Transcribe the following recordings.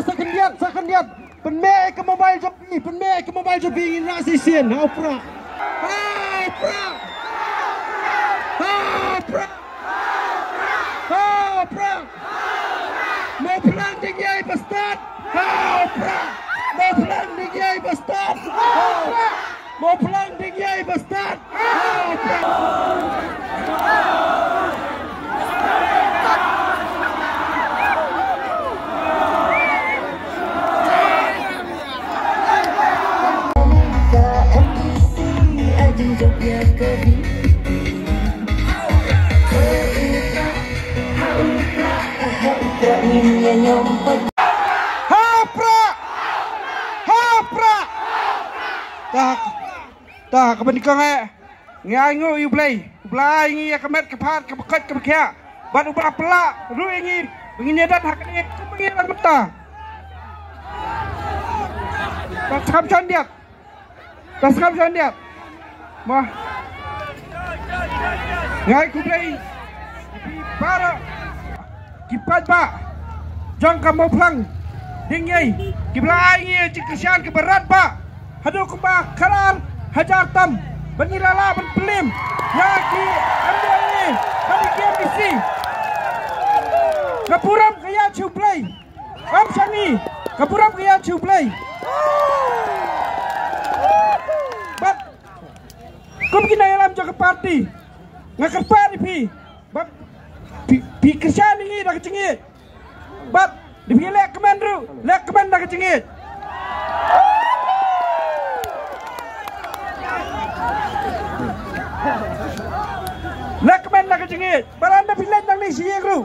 second lihat penmek ke mobile jopi ingin nasi sien pra mau pelan tinggi bestad mau pelan tinggi bestad mau pelan tinggi bestad Dah kebenikang ngai ngo you play ingi kemet kepat kepekat kepekia bat ubah pelak ru ingi nyedat hak ni pengiran mata tak skam candiat mah ngai ku play para kipat ba jang kamu plang dingai kibla ingi cikasian keberat ba hadu kumba karan hajar tam benilala benpelim yaki ambil ni bagi KMBC kapuram kaya cuplay am sangi kapuram kaya cuplay bat kum kina alam jaga parti ngakerpat pi bat pi kerja ni dah kecengit bat dipilih kemen dah kecengit Lekmen nak kecengit, beranda pilih nang ni siang ru.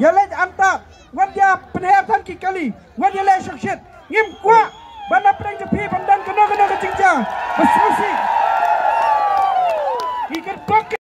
Ya lej anta, wajah penhayatan kikali, wajah lej syukshit, ngim kuat, bana pedang jepi pandan kena kecengja, bersusi. Ikan koki.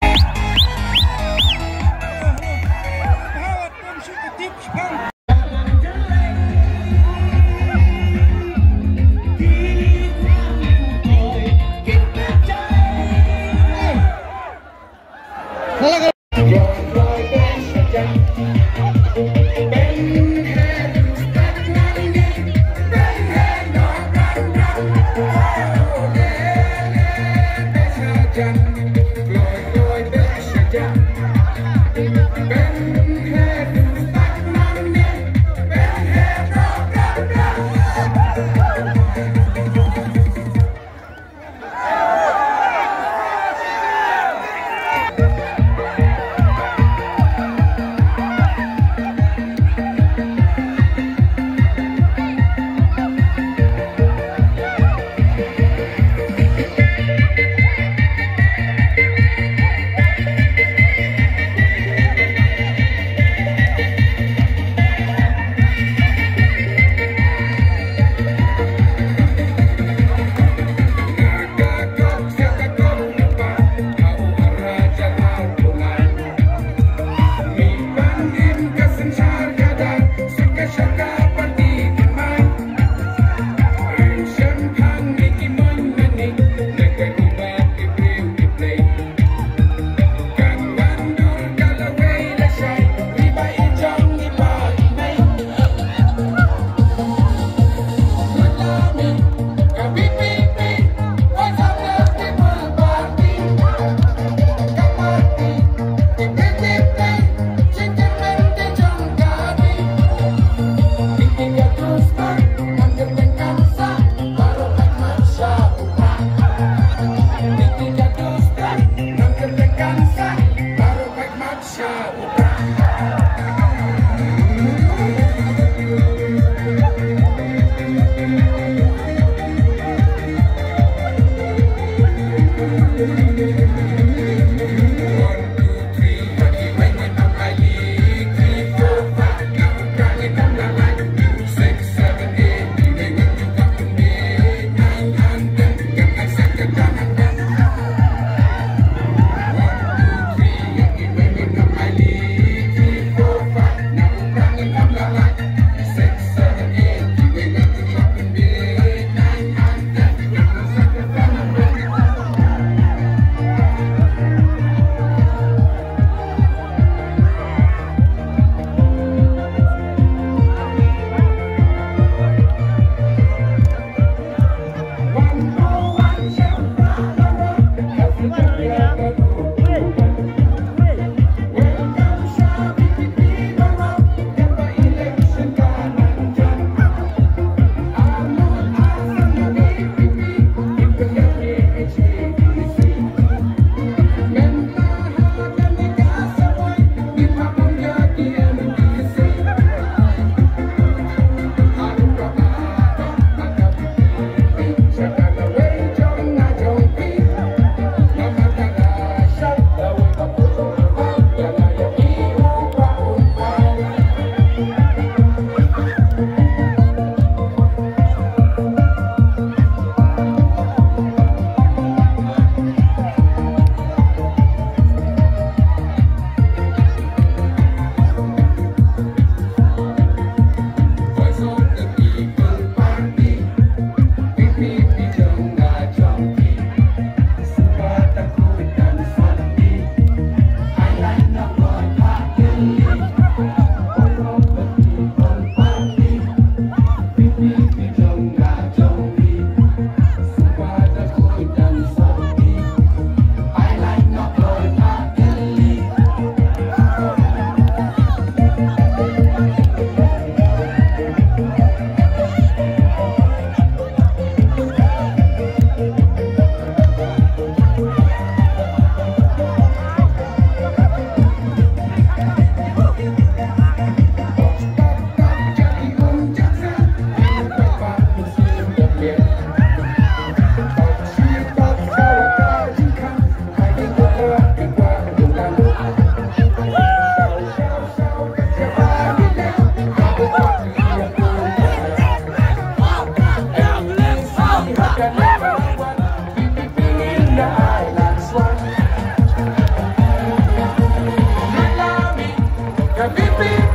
Kami